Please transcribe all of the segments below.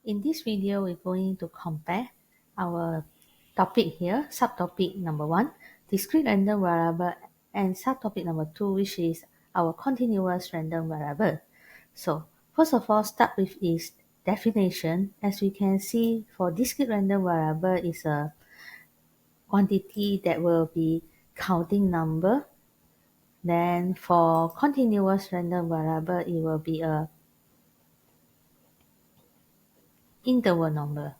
In this video, we're going to compare our topic here, subtopic number 1, discrete random variable, and subtopic number 2, which is our continuous random variable. So first of all, start with its definition. As we can see, for discrete random variable is a quantity that will be counting number. Then for continuous random variable, it will be a interval number.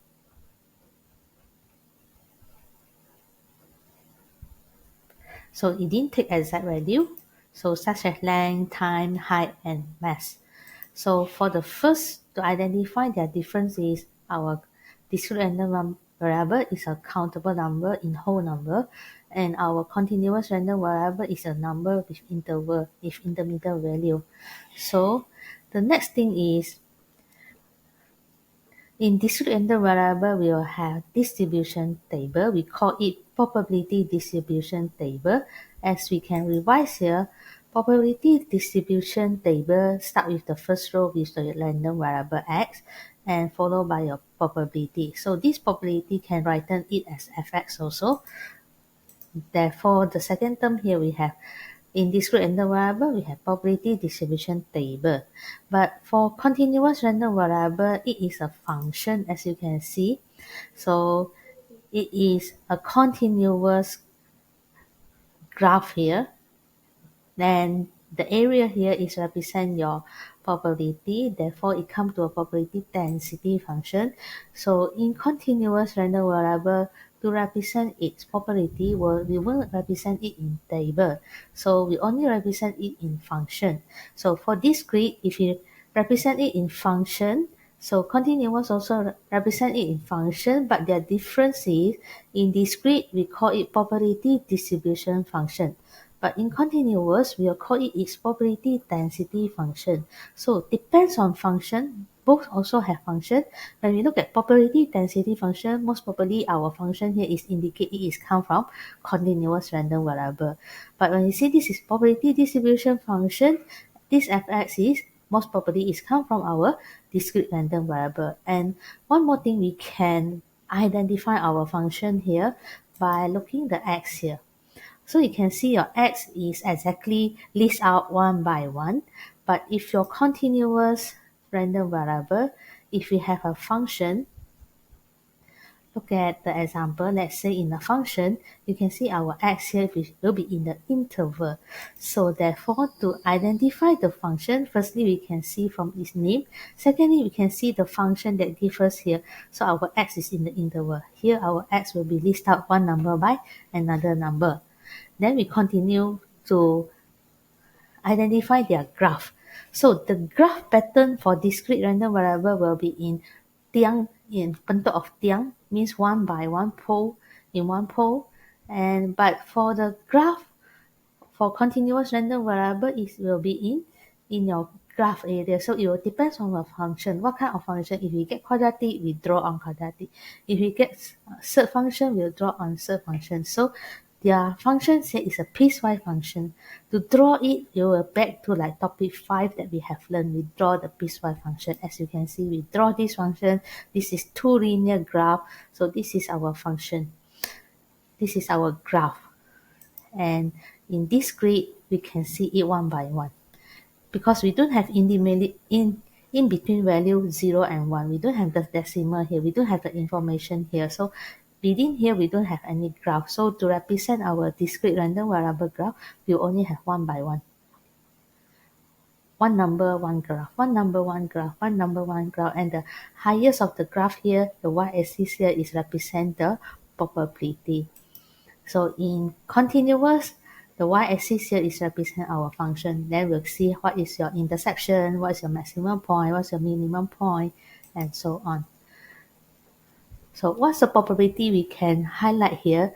So it didn't take exact value, so such as length, time, height, and mass. So for the first, to identify their difference is our discrete random variable is a countable number in whole number, and our continuous random variable is a number with interval, with intermediate value. So the next thing is, in discrete random variable, we will have distribution table. We call it probability distribution table. As we can revise here, probability distribution table start with the first row with the random variable x and followed by your probability. So this probability can write it as fx also. Therefore, the second term here we have, in discrete random variable, we have probability distribution table. But for continuous random variable, it is a function, as you can see. So it is a continuous graph here. Then the area here is represent your probability. Therefore, it comes to a probability density function. So in continuous random variable, to represent its probability, we won't represent it in table. So we only represent it in function. So for discrete, if you represent it in function, so continuous also represent it in function, but their difference is, in discrete, we call it probability distribution function. But in continuous, we will call it its probability density function. So depends on function. Both also have function. When we look at probability density function, most probably our function here is indicate it is come from continuous random variable. But when you see this is probability distribution function, this fx is most probably is come from our discrete random variable. And one more thing, we can identify our function here by looking the x here. So you can see your x is exactly list out one by one. But if your continuous random variable, if we have a function, look at the example, let's say in the function, you can see our x here will be in the interval. So therefore, to identify the function, firstly, we can see from its name. Secondly, we can see the function that differs here. So our x is in the interval. Here, our x will be list out one number by another number. Then we continue to identify their graph. So the graph pattern for discrete random variable will be in tiang, in bentuk of tiang, means one by one pole in one pole. But for the graph for continuous random variable, it will be in your graph area. So it will depend on the function. What kind of function? If we get quadratic, we draw on quadratic. If we get surd function, we'll draw on surd function. So their function here is a piecewise function. To draw it, you will back to like topic 5 that we have learned. We draw the piecewise function. As you can see, we draw this function. This is two linear graph. So this is our function. This is our graph. And in discrete, we can see it one by one. Because we don't have in between value 0 and 1. We don't have the decimal here. We don't have the information here. So within here, we don't have any graph. So to represent our discrete random variable graph, we only have one by one. One number, one graph, one number, one graph, one number, one graph. And the highest of the graph here, the y-axis here, is represent the probability. So in continuous, the y-axis here is represent our function. Then we'll see what is your intersection, what is your maximum point, what's your minimum point, and so on. So what's the probability we can highlight here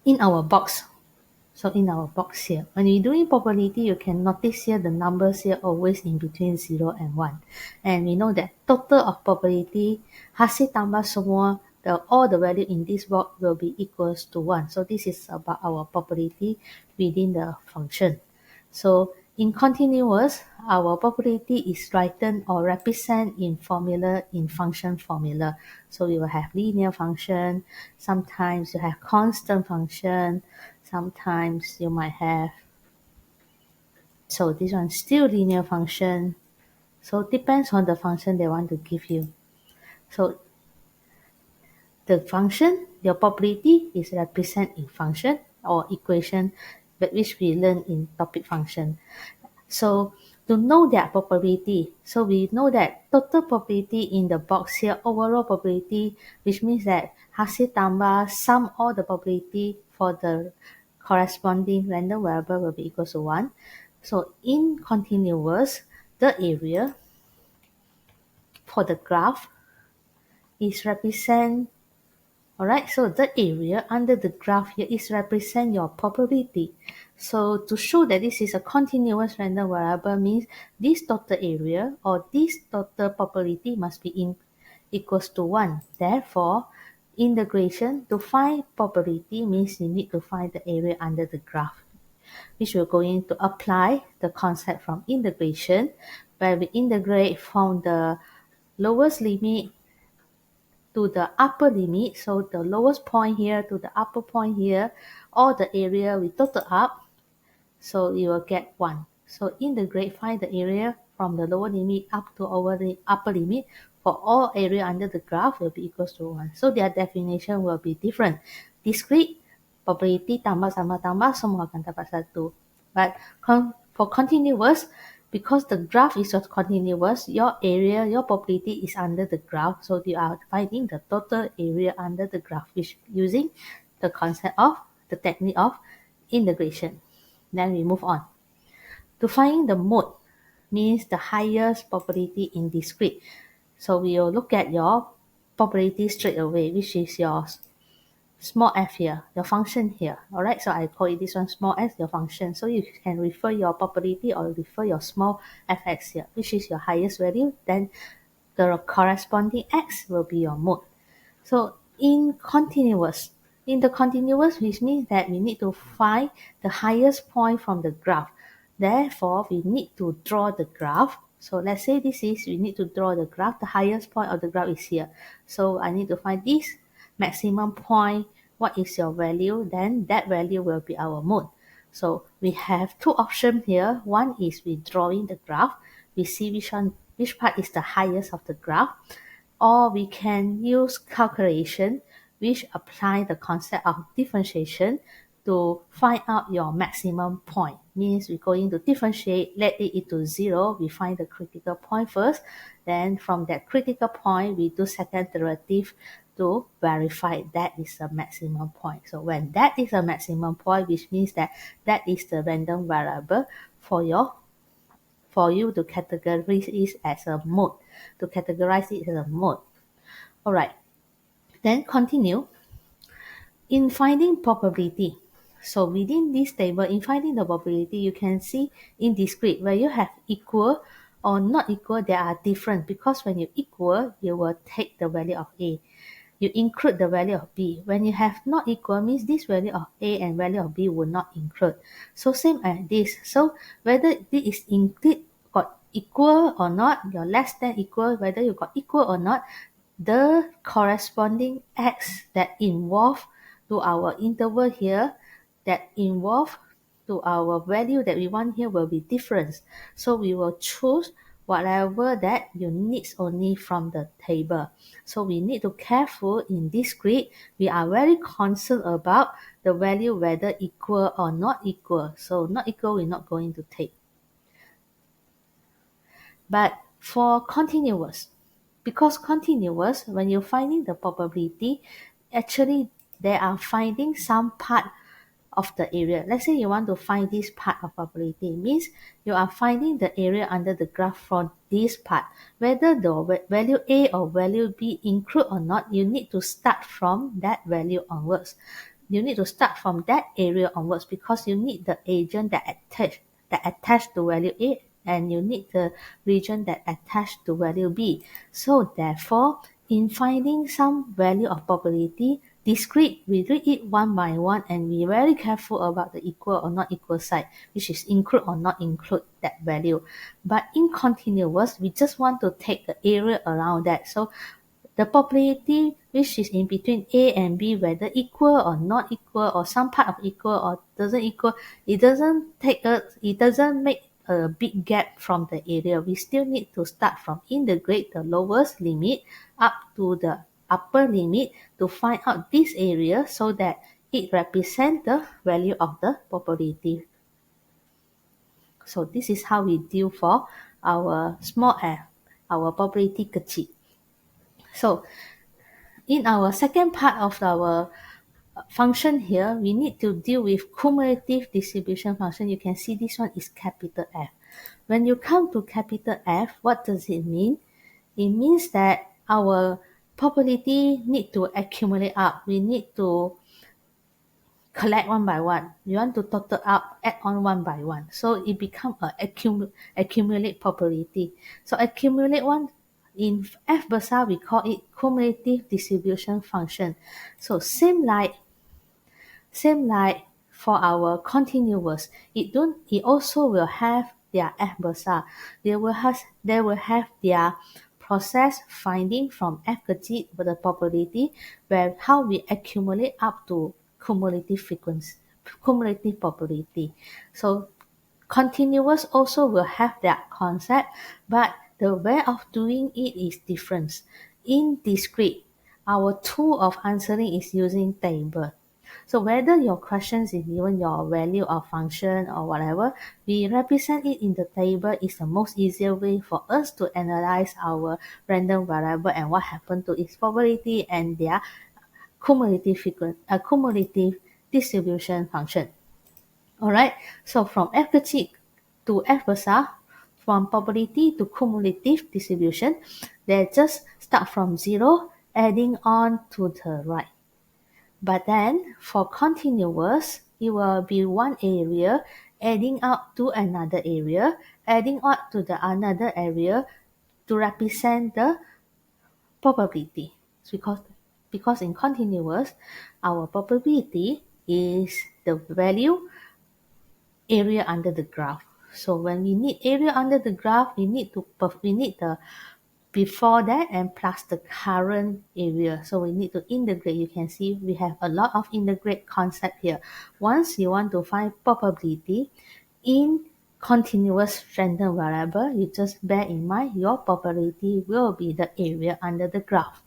in our box? So in our box here, when you're doing probability, you can notice here the numbers here always in between 0 and 1. And we know that total of probability, hasil tambah semua, all the value in this box will be equals to 1. So this is about our probability within the function. So In continuous, our probability is written or represent in formula, in function formula. So you will have linear function, sometimes you have constant function, sometimes you might have, so this one still linear function. So it depends on the function they want to give you. So the function, your probability is represented in function or equation, but which we learn in topic function. So to know that probability, so we know that total probability in the box here, overall probability, which means that hasil tambah sum all the probability for the corresponding random variable will be equal to 1. So in continuous, the area for the graph is represent. Alright, so the area under the graph here is represent your probability. So to show that this is a continuous random variable means this total area or this total probability must be equals to 1. Therefore, integration to find probability means you need to find the area under the graph, which we're going to apply the concept from integration, where we integrate from the lowest limit to the upper limit, so the lowest point here to the upper point here, all the area we total up, so you will get 1. So integrate, find the area from the lower limit up to over the upper limit for all area under the graph will be equals to 1. So their definition will be different. Discrete, probability tambah semua akan dapat 1. But for continuous, because the graph is just continuous, your area, your probability is under the graph. So you are finding the total area under the graph, which using the concept of the technique of integration. Then we move on. To find the mode means the highest probability in discrete. So we will look at your probability straight away, which is your small f here, your function here. Alright, so I call it this one small f, your function. So you can refer your probability or refer your small fx here, which is your highest value. Then the corresponding x will be your mode. So in the continuous, which means that we need to find the highest point from the graph. Therefore, we need to draw the graph. So let's say we need to draw the graph. The highest point of the graph is here. So I need to find this maximum point. What is your value? Then that value will be our mode. So we have two options here. One is we drawing the graph. We see which part is the highest of the graph. Or we can use calculation, which apply the concept of differentiation to find out your maximum point. Means we're going to differentiate, let it into 0. We find the critical point first. Then from that critical point, we do second derivative to verify that is the maximum point. So when that is a maximum point, which means that is the random variable for you to categorize it as a mode. Alright, then continue. In finding probability, so within this table, in finding the probability, you can see in discrete, where you have equal or not equal, they are different, because when you equal, you will take the value of A. You include the value of B. When you have not equal, means this value of A and value of B will not include. So same as this. So whether this is got equal or not, your less than equal, whether you got equal or not, the corresponding x that involve to our interval here, that involve to our value that we want here will be different. So we will choose whatever that you need only from the table. So we need to careful in discrete. We are very concerned about the value whether equal or not equal. So not equal, we're not going to take. But for continuous, because continuous, when you're finding the probability, actually they are finding some part of the area. Let's say you want to find this part of probability, means you are finding the area under the graph from this part. Whether the value A or value B include or not, you need to start from that value onwards. You need to start from that area onwards, because you need the agent that attach to value A, and you need the region that attach to value B. So therefore, in finding some value of probability, discrete, we read it one by one and be very careful about the equal or not equal sign, which is include or not include that value. But in continuous, we just want to take the area around that. So the probability which is in between A and B, whether equal or not equal or some part of equal or doesn't equal, it doesn't make a big gap from the area. We still need to start from integrate the lowest limit up to the upper limit to find out this area so that it represents the value of the probability. So this is how we deal for our small f, our probability kecil. So in our second part of our function here, we need to deal with cumulative distribution function. You can see this one is capital F. When you come to capital F, what does it mean? It means that our probability need to accumulate up. We need to collect one by one. We want to total up, add on one by one. So it becomes a accumulate probability. So accumulate one, in F besar, we call it cumulative distribution function. So same like for our continuous, it also will have their F besar. They will have their process finding from F kecil with the probability, where how we accumulate up to cumulative probability. So continuous also will have that concept, but the way of doing it is different. In discrete, our tool of answering is using table. So whether your questions is given your value of function or whatever, we represent it in the table is the most easier way for us to analyze our random variable and what happened to its probability and their cumulative distribution function. Alright, so from F kecil to F besar, from probability to cumulative distribution, they just start from 0, adding on to the right. But then for continuous, it will be one area, adding up to another area, adding up to the another area to represent the probability. Because in continuous, our probability is the value area under the graph. So when we need area under the graph, we need the before that and plus the current area. So we need to integrate. You can see we have a lot of integrate concept here. Once you want to find probability in continuous random variable, you just bear in mind your probability will be the area under the graph.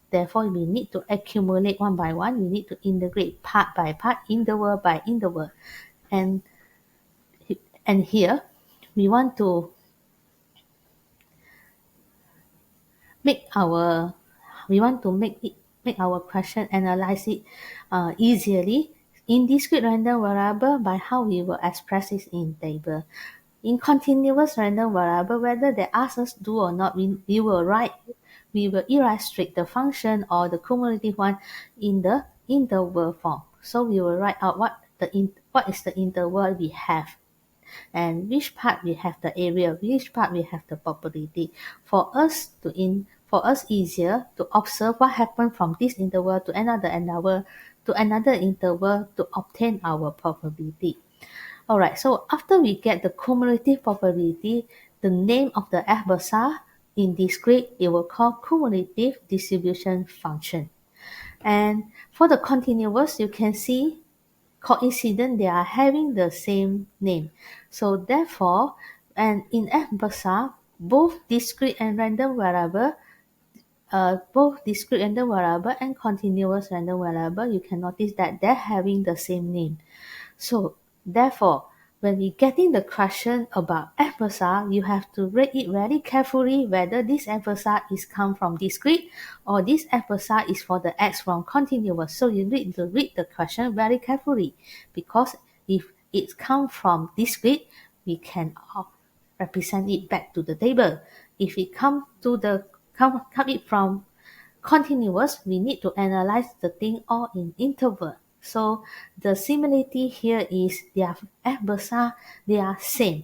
Therefore, we need to accumulate one by one. We need to integrate part by part, interval by interval. And here, we want to make our question analyze it easily in discrete random variable by how we will express it in table. In continuous random variable, whether they ask us do or not, we will illustrate the function or the cumulative one in the interval form. So we will write out what is the interval we have, and which part we have the area, which part we have the probability. For us easier to observe what happened from this interval to another interval to obtain our probability. Alright, so after we get the cumulative probability, the name of the F besar in discrete, it will call cumulative distribution function. And for the continuous, you can see coincident, they are having the same name. So therefore, and in F besar, both discrete and random variable and continuous random variable, you can notice that they're having the same name. So therefore, when we getting the question about F besar, you have to read it very carefully whether this F besar is come from discrete or this F besar is for the X from continuous. So you need to read the question very carefully, because if it come from discrete, we can represent it back to the table. If it come it from continuous, we need to analyze the thing all in interval. So the similarity here is their F besar, they are same.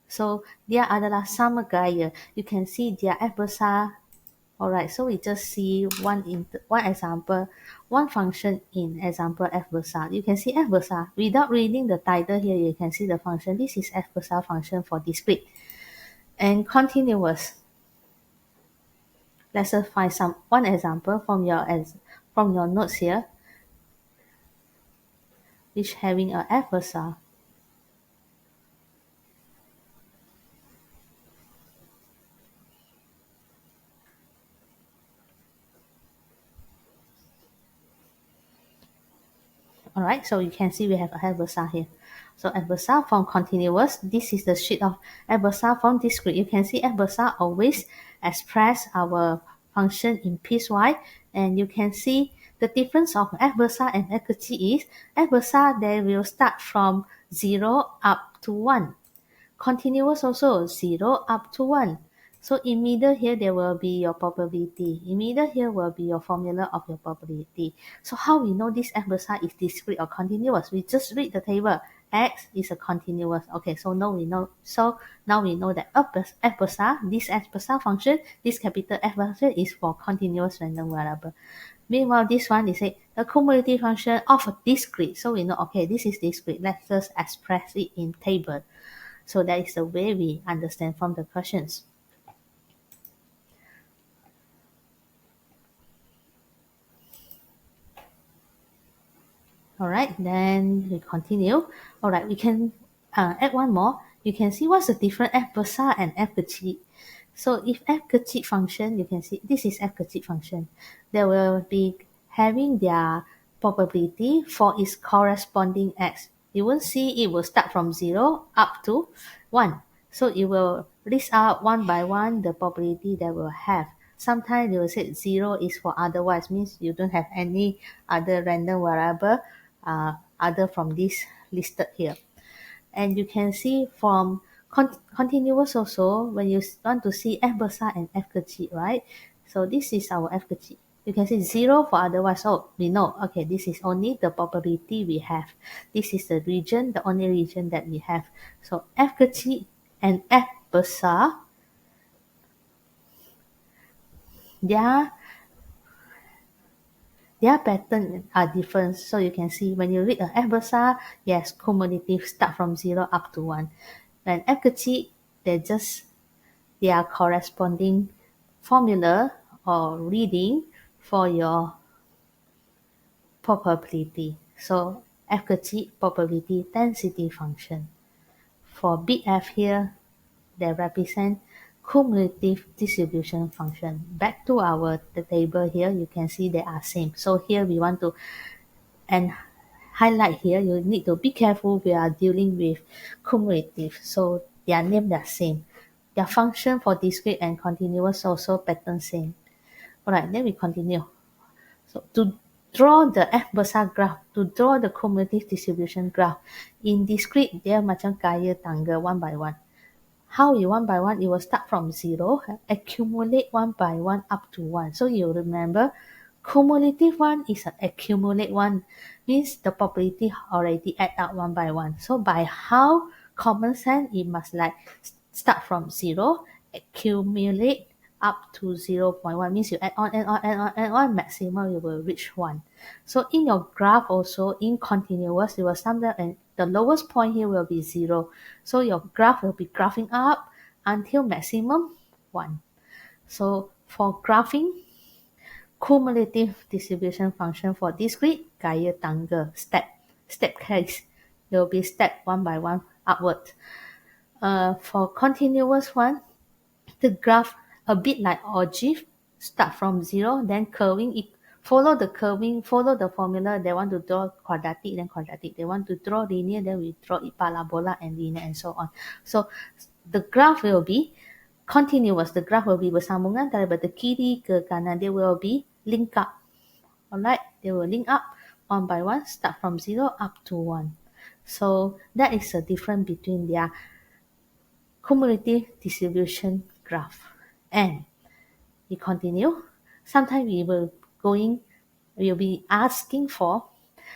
So dia adalah sama gaya. You can see their F besar Alright, so we just see one example, one function in example f versa. You can see f versa. Without reading the title here, you can see the function. This is f versa function for discrete and continuous. Let's just find one example from your notes here, which having a f versa. Alright, so you can see we have a f versa here. So f versa from continuous, this is the sheet of f versa from discrete. You can see f versa always express our function in piecewise, and you can see the difference of f versa and f is f versa they will start from 0 up to 1. Continuous also 0 up to 1. So in middle here there will be your probability. In middle here will be your formula of your probability. So how we know this f versa is discrete or continuous? We just read the table. X is a continuous. Okay, so now we know. So now we know that f versa, this f versa function, this capital F versa is for continuous random variable. Meanwhile, this one is the cumulative function of a discrete. So we know, okay, this is discrete. Let's just express it in table. So that is the way we understand from the questions. All right, then we continue. All right, we can add one more. You can see what's the difference f versa and f kecil. So if f kecil function, you can see this is f kecil function. They will be having their probability for its corresponding x. You will see it will start from 0 up to 1. So it will list out one by one the probability that will have. Sometimes they will say 0 is for otherwise, means you don't have any other random variable other from this listed here. And you can see from continuous also, when you want to see f versa and f kecil, right? So this is our f kecil. You can see 0 for otherwise. Oh, we know, okay, this is only the probability we have. This is the region, the only region that we have. So f kecil and f besar, their pattern are different. So you can see when you read a f besar, yes, cumulative start from 0 up to 1. When f kecil, they just their corresponding formula or reading for your probability. So f kecil probability density function. For big F here, they represent cumulative distribution function. Back to the table here, you can see they are same. So here we want to and highlight here, you need to be careful. We are dealing with cumulative, so their name are same. Their function for discrete and continuous also pattern same. Alright, then we continue. So to draw the F besar graph, to draw the cumulative distribution graph, in discrete, dia macam kaya tangga one by one. How you one by one? It will start from 0, accumulate one by one up to 1. So you remember, cumulative one is an accumulate one, means the probability already add up one by one. So by how common sense, it must like start from 0, accumulate up to 0.1, means you add on, maximum you will reach 1. So in your graph also, in continuous, you will somewhere, and the lowest point here will be 0. So your graph will be graphing up until maximum 1. So for graphing, cumulative distribution function for discrete, gaya tangga, step case. It will be step one by one upward. For continuous one, the graph a bit like ogive, start from 0, then curving, follow the curving, follow the formula. They want to draw quadratic, then quadratic. They want to draw linear, then we draw it parabola and linear and so on. So the graph will be continuous. The graph will be bersambungan daripada kiri ke kanan. They will be link up. Alright, they will link up one by one, start from 0 up to 1. So that is the difference between their cumulative distribution graph. And we continue. Sometimes we'll be asking for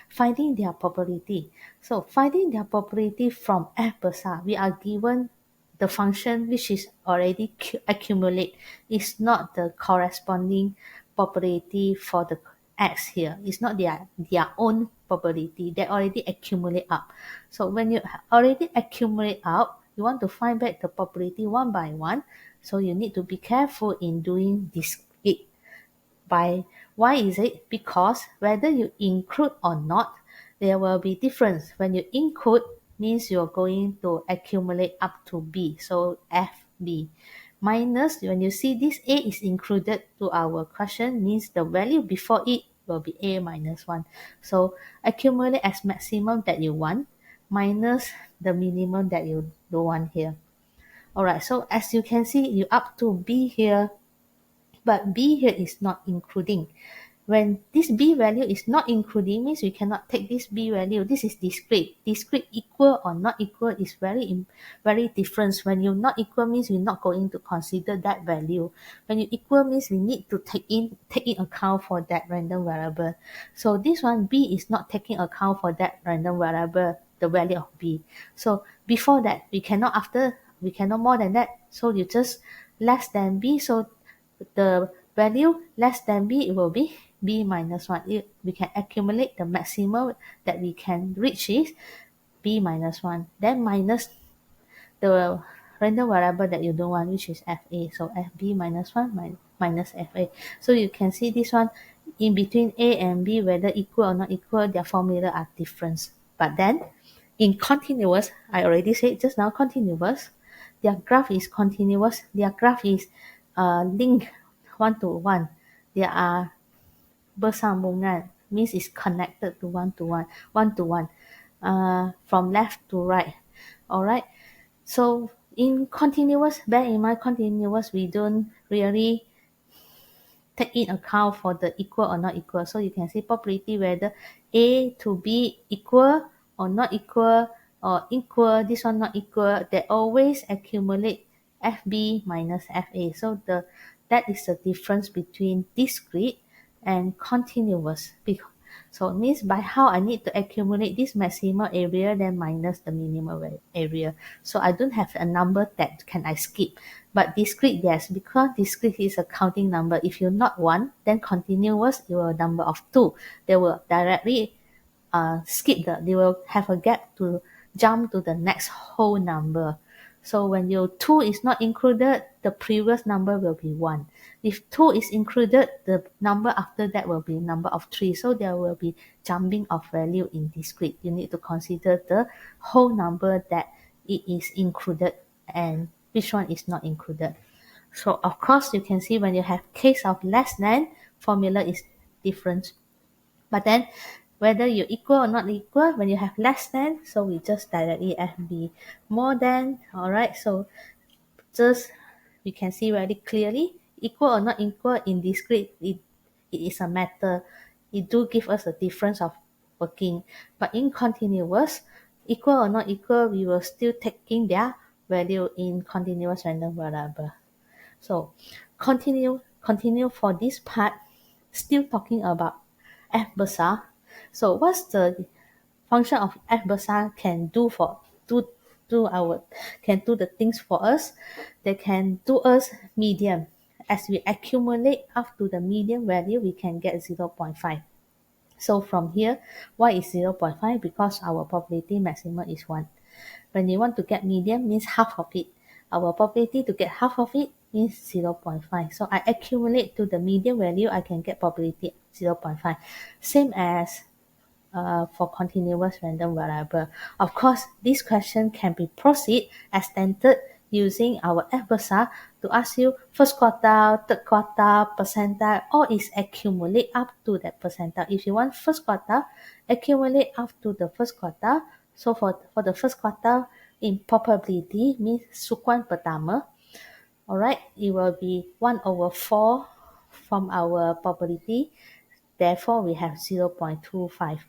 finding their probability. So finding their probability from F besar, we are given the function which is already accumulate is not the corresponding probability for the x here. It's not their own probability. They already accumulate up. So when you already accumulate up, you want to find back the probability one by one. So you need to be careful in doing discrete. Why is it? Because whether you include or not, there will be difference. When you include, means you're going to accumulate up to b, so fb. Minus, when you see this a is included to our question, means the value before it will be a minus 1. So accumulate as maximum that you want minus the minimum that you don't want here. Alright, so as you can see, you up to b here, but b here is not including. When this b value is not including, means we cannot take this b value. This is discrete. Discrete equal or not equal is very different. When you not equal means we're not going to consider that value. When you equal means we need to take in account for that random variable. So this one b is not taking account for that random variable, the value of b. So before that we cannot more than that. So you just less than b. So the value less than b, it will be b minus 1. We can accumulate the maximum that we can reach is b minus 1. Then minus the random variable that you don't want, which is fa. So fb minus 1 minus fa. So you can see this one in between a and b, whether equal or not equal, their formula are different. But then in continuous, I already said just now, continuous, their graph is continuous. Their graph is linked one to one. They are bersambungan, means it's connected to one to one, from left to right. Alright, so in continuous, bear in mind, continuous, we don't really take in account for the equal or not equal. So you can see probability whether a to b equal or not equal, or equal, this one not equal, they always accumulate fb minus fa. So that is the difference between discrete and continuous. So it means by how I need to accumulate this maximum area, then minus the minimum area. So I don't have a number that can I skip. But discrete, yes, because discrete is a counting number. If you not 1, then continuous, you will number of 2. They will directly they will have a gap to jump to the next whole number. So when your 2 is not included, the previous number will be 1. If 2 is included, the number after that will be number of 3. So there will be jumping of value in discrete. You need to consider the whole number that it is included and which one is not included. So of course you can see when you have case of less than, formula is different. But then whether you equal or not equal, when you have less than, so we just directly FB. More than, alright, so just we can see very clearly, equal or not equal in discrete, it is a matter. It do give us a difference of working. But in continuous, equal or not equal, we will still taking their value in continuous random variable. So continue for this part, still talking about f besar. So what's the function of f besar can do can do the things for us? They can do us median. As we accumulate up to the median value, we can get 0.5. So from here, why is 0.5? Because our probability maximum is 1. When you want to get median, means half of it. Our probability to get half of it means 0.5. So I accumulate to the median value, I can get probability 0.5. Same as for continuous random variable. Of course, this question can be proceed as standard using our F besar to ask you first quartile, third quartile, percentile, or is accumulate up to that percentile. If you want first quartile, accumulate up to the first quartile. So for the first quartile, in probability means sukuan pertama. Alright, it will be 1/4 from our probability. Therefore, we have 0.25.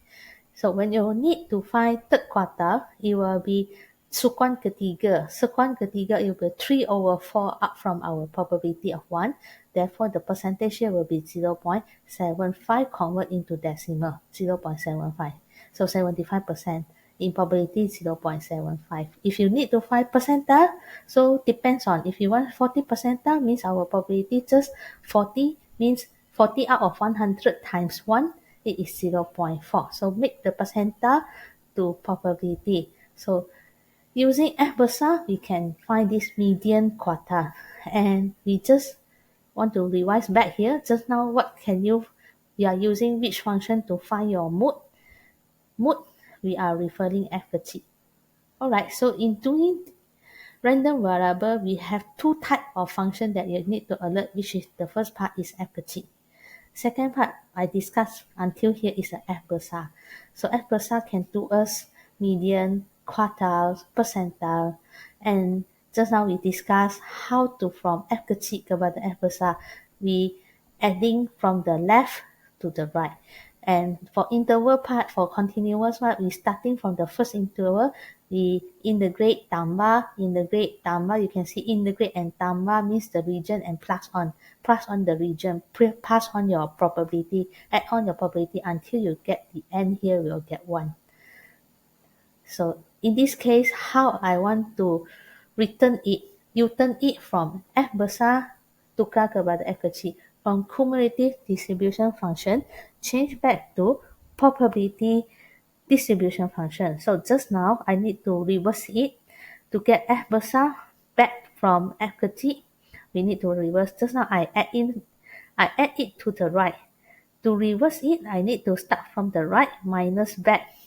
So when you need to find third quartile, it will be sukuan ketiga. Sukuan ketiga, it will be 3/4 up from our probability of 1. Therefore, the percentage here will be 0.75 convert into decimal, 0.75. So 75%. in probability 0.75. If you need to find percentile, so depends on, if you want 40 percentile, means our probability just 40, means 40 out of 100 times 1, it is 0.4. So make the percentile to probability. So using F besar, we can find this median quartile. And we just want to revise back here. Just now, what can you are using which function to find your mood? Mood, we are referring efficacy. Alright, so in doing random variable, we have two types of function that you need to alert, which is the first part is efficacy. Second part I discussed until here is a F besar. So F besar can do us median, quartiles, percentile, and just now we discussed how to from F kecil kepada F besar, we adding from the left to the right. And for interval part, for continuous part, we starting from the first interval, we integrate tambah, you can see integrate and tambah means the region and plus on the region, pass on your probability, add on your probability until you get the end here, will get 1. So in this case, how I want to return it, you turn it from F besar tukar kepada F kecil. From cumulative distribution function, change back to probability distribution function. So just now, I need to reverse it to get F besar back from F kecil. We need to reverse. Just now, I add it to the right. To reverse it, I need to start from the right minus back.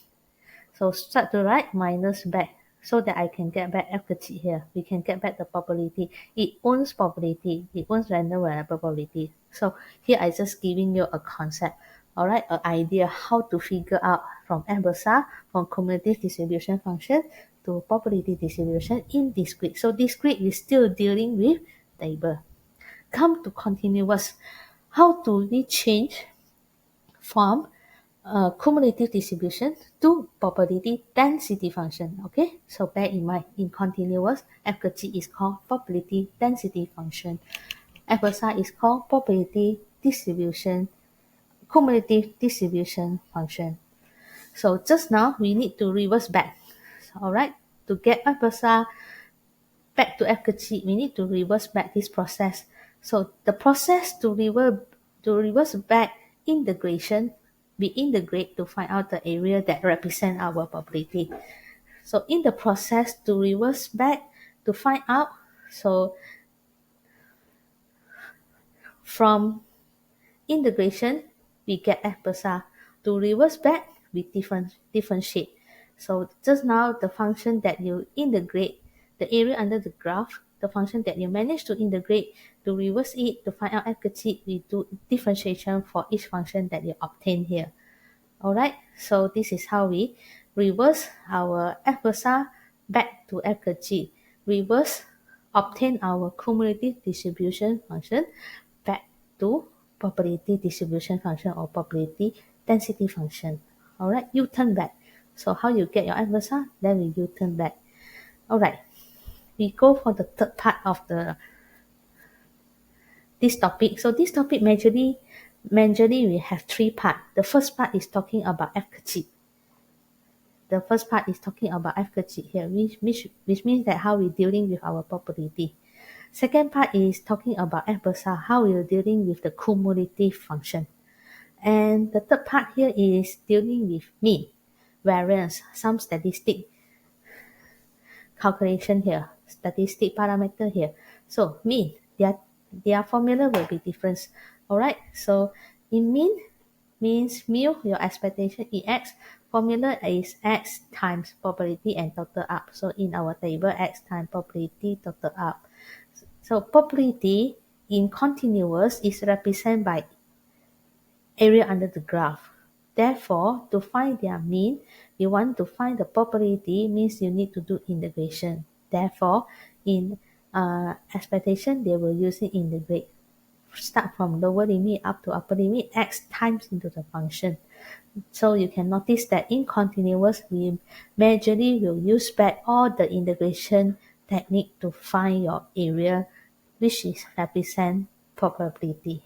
So start to right minus back so that I can get back F kecil here. We can get back the probability. It owns probability. It owns random variable probability. So here I just giving you a concept. Alright, an idea how to figure out from F besar, from cumulative distribution function to probability distribution in discrete. So discrete is still dealing with table. Come to continuous. How do we change from cumulative distribution to probability density function? Okay, so bear in mind, in continuous, F kecil is called probability density function. F besar is called probability distribution, cumulative distribution function. So just now, we need to reverse back. Alright, to get F besar back to F kecil, we need to reverse back this process. So the process to reverse back integration, we integrate to find out the area that represent our probability. So in the process to reverse back to find out, so from integration, we get F besar. To reverse back, we differentiate. So just now, the function that you integrate, the area under the graph, the function that you manage to integrate, to reverse it, to find out F kecil, we do differentiation for each function that you obtain here. Alright, so this is how we reverse our F besar back to F kecil. Reverse, obtain our cumulative distribution function back to probability distribution function or probability density function. Alright, you turn back. So how you get your F besar? Then we U-turn back. Alright, we go for the third part of this topic. So this topic majorly we have three parts. The first part is talking about F kecil. The first part is talking about F kecil here, which means that how we're dealing with our probability. Second part is talking about F besar, how we're dealing with the cumulative function. And the third part here is dealing with mean, variance, some statistic calculation here, statistic parameter here. So mean, their formula will be different. Alright, so in mean means mu, your expectation EX, formula is X times probability and total up. So in our table, X times probability total up. So probability in continuous is represented by area under the graph. Therefore, to find their mean, you want to find the probability, means you need to do integration. Therefore, in expectation, they will use it integrate. Start from lower limit up to upper limit, X times into the function. So you can notice that in continuous, we majorly will use back all the integration technique to find your area, which is represent probability.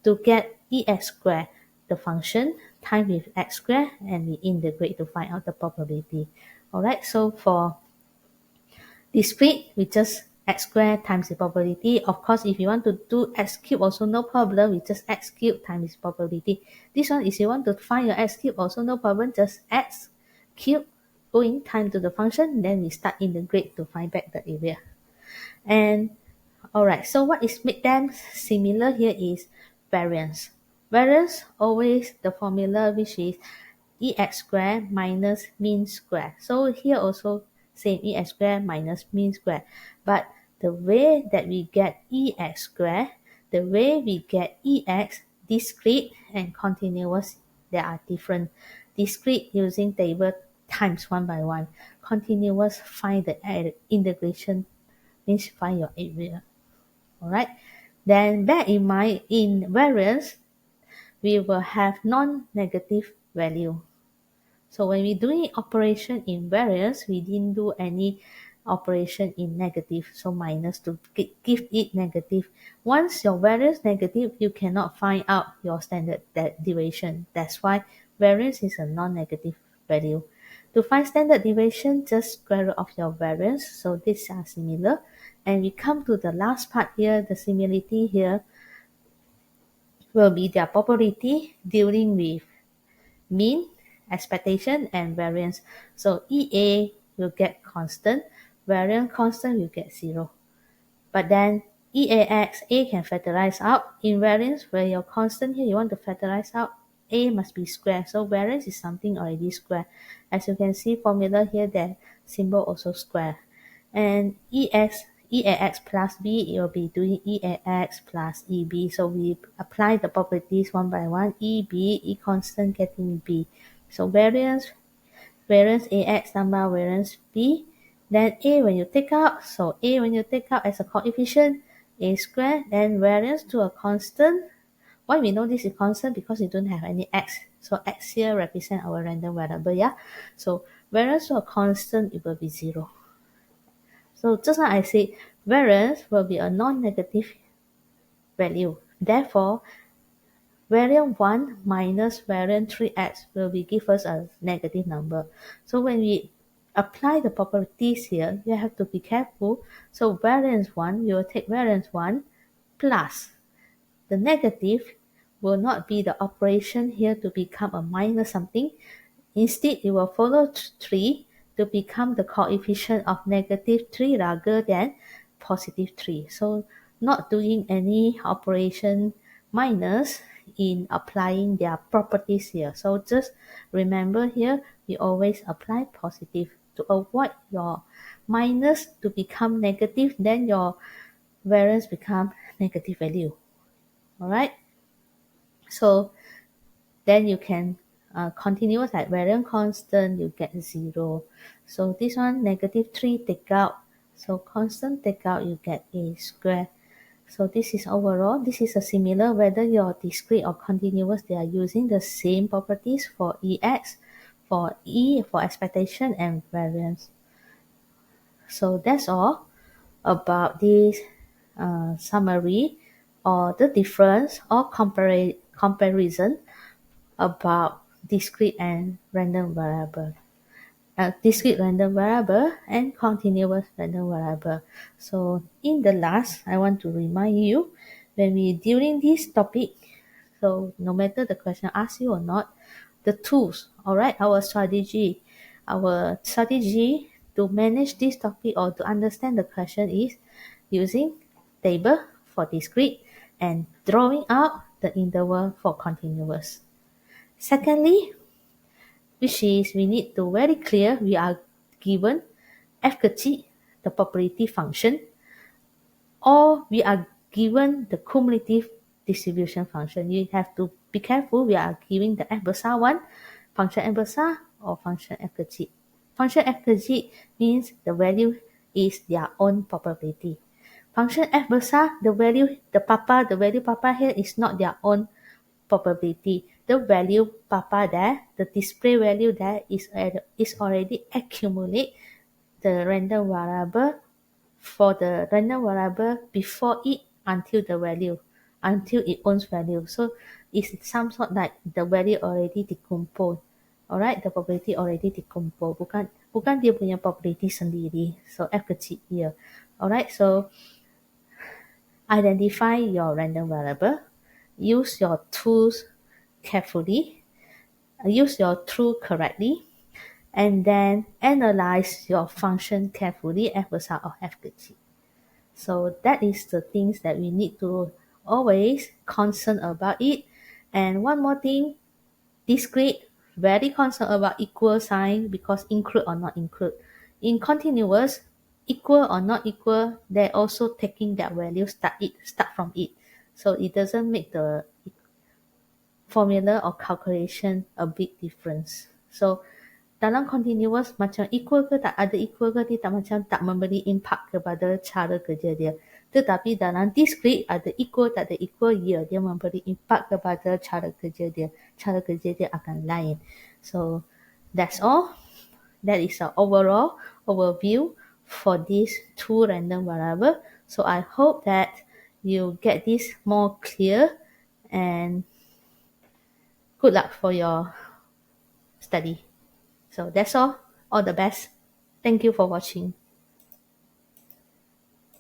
To get EX squared, the function times with x squared, and we integrate to find out the probability. Alright, so for discrete, we just x squared times the probability. Of course, if you want to do x cube also no problem, we just x cube times probability. This one is you want to find your x cube also no problem, just x cube going time to the function, then we start integrate to find back the area. And alright, so what is make them similar here is variance. Variance always the formula which is ex squared minus mean square. So here also same ex squared minus mean square. But the way that we get ex squared, the way we get ex, discrete and continuous, they are different. Discrete using table times one by one. Continuous find the integration means find your area. Alright, then bear in mind in variance, we will have non-negative value. So when we doing operation in variance, we didn't do any operation in negative, so minus to give it negative. Once your variance negative, you cannot find out your standard deviation. That's why variance is a non-negative value. To find standard deviation, just square root of your variance. So these are similar. And we come to the last part here, the similarity here will be their probability dealing with mean, expectation, and variance. So EA will get constant, variance constant will get 0. But then EAX, A can factorize out. In variance, where your constant here you want to factorize out, A must be square. So variance is something already square. As you can see, formula here, that symbol also square. And EAX plus B, it will be doing EAX plus EB. So we apply the properties one by one. EB, E constant getting B. So variance AX number variance B. Then A when you take out, so A when you take out as a coefficient, A squared, then variance to a constant. Why we know this is constant? Because we don't have any X. So X here represent our random variable, yeah? So variance to a constant, it will be 0. So just like I said, variance will be a non-negative value. Therefore, variance 1 minus variance 3x will be give us a negative number. So when we apply the properties here, you have to be careful. So variance 1, we will take variance 1 plus the negative will not be the operation here to become a minus something. Instead, it will follow 3 to become the coefficient of negative 3 rather than positive 3. So not doing any operation minus in applying their properties here. So just remember here, we always apply positive to avoid your minus to become negative, then your variance become negative value. Alright, so then you can continuous like variance constant, you get 0. So this one negative 3 take out, so constant take out, you get A squared. So this is overall, this is a similar whether you're discrete or continuous, they are using the same properties for EX, for E, for expectation and variance. So that's all about this summary or the difference or comparison about discrete and random variable. Discrete random variable and continuous random variable. So in the last, I want to remind you, when we during this topic, so no matter the question asks you or not, the tools, alright, our strategy to manage this topic or to understand the question is using table for discrete and drawing out the interval for continuous. Secondly, which is we need to very clear, we are given f kecil, the probability function, or we are given the cumulative distribution function. You have to be careful, we are giving the f besar one, function f besar or function f kecil. Function f kecil means the value is their own probability. Function f besar, the value papa here is not their own probability. The value papa there, the display value there is already accumulate the random variable for the random variable before it until the value. until it owns value. So it's some sort like the value already decomposed. Alright, the probability already decomposed. Bukan dia punya probability sendiri. So F kecil here. Alright, so identify your random variable. Use your tools carefully. Use your tool correctly. And then analyze your function carefully as a result of F kecil. So that is the things that we need to always concern about it. And one more thing, discrete, very concerned about equal sign because include or not include. In continuous, equal or not equal, they're also taking that value, start from it. So it doesn't make the formula or calculation a big difference. So dalam continuous macam equal ke tak ada equal ke, dia tak macam tak memberi impact kepada cara kerja dia. Tetapi dalam discrete ada equal tak ada equal, ya, dia memberi impact kepada cara kerja dia. Cara kerja dia akan lain. So that's all. That is an overall overview for these two random variable. So I hope that you get this more clear, and good luck for your study. So that's all. All the best. Thank you for watching.